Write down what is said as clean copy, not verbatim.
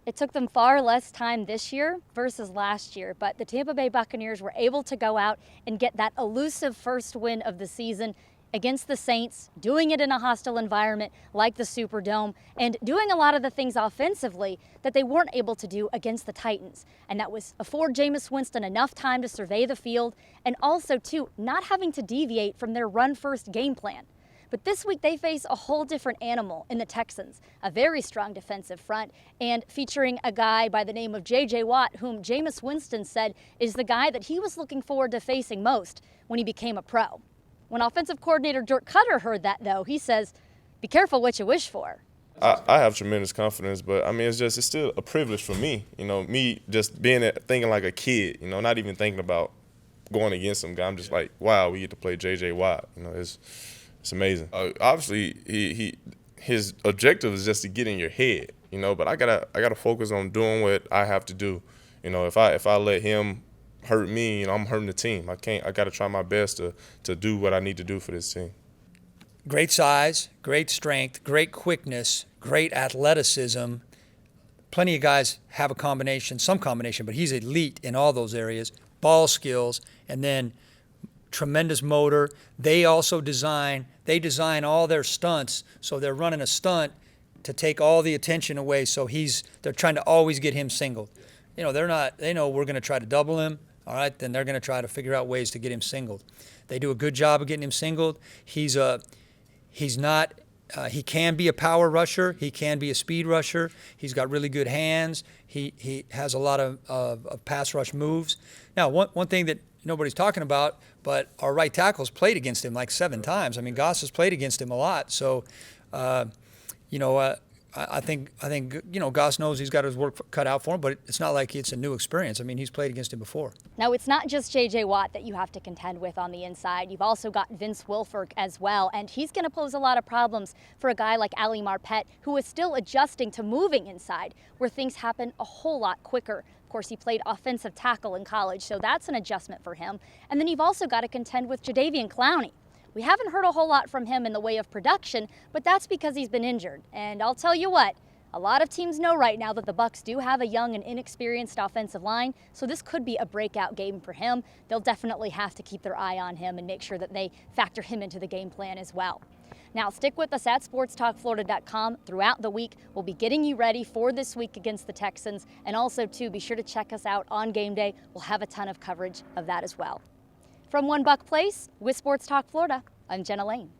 It took them far less time this year versus last year, but the Tampa Bay Buccaneers were able to go out and get that elusive first win of the season against the Saints, doing it in a hostile environment like the Superdome, and doing a lot of the things offensively that they weren't able to do against the Titans. And that was afford Jameis Winston enough time to survey the field, and also, too, not having to deviate from their run-first game plan. But this week they face a whole different animal in the Texans, a very strong defensive front, and featuring a guy by the name of J.J. Watt, whom Jameis Winston said is the guy that he was looking forward to facing most when he became a pro. When offensive coordinator Dirk Cutter heard that, though, he says, be careful what you wish for. I have tremendous confidence, but I mean, it's still a privilege for me, me just thinking like a kid, not even thinking about going against some guy. I'm just like, wow, we get to play J.J. Watt, it's amazing. Obviously, his objective is just to get in your head, but I gotta focus on doing what I have to do. If I let him hurt me, I'm hurting the team. I gotta try my best to do what I need to do for this team. Great size, great strength, great quickness, great athleticism. Plenty of guys have some combination, but he's elite in all those areas. Ball skills, and then tremendous motor. They also design all their stunts, so they're running a stunt to take all the attention away. So they're trying to always get him singled. They know we're going to try to double him. All right, then they're going to try to figure out ways to get him singled. They do a good job of getting him singled. He can be a power rusher. He can be a speed rusher. He's got really good hands. He has a lot of pass rush moves. Now, one thing that nobody's talking about, but our right tackle's played against him like 7 times. I mean, Goss has played against him a lot. So, I think Goss knows he's got his work cut out for him, but it's not like it's a new experience. I mean, he's played against him before. Now, it's not just J.J. Watt that you have to contend with on the inside. You've also got Vince Wilfork as well, and he's going to pose a lot of problems for a guy like Ali Marpet, who is still adjusting to moving inside, where things happen a whole lot quicker. Of course, he played offensive tackle in college, so that's an adjustment for him. And then you've also got to contend with Jadeveon Clowney. We haven't heard a whole lot from him in the way of production, but that's because he's been injured. And I'll tell you what, a lot of teams know right now that the Bucs do have a young and inexperienced offensive line, so this could be a breakout game for him. They'll definitely have to keep their eye on him and make sure that they factor him into the game plan as well. Now, stick with us at sportstalkflorida.com throughout the week. We'll be getting you ready for this week against the Texans, and also, too, be sure to check us out on game day. We'll have a ton of coverage of that as well. From One Buck Place with Sports Talk Florida, I'm Jenna Lane.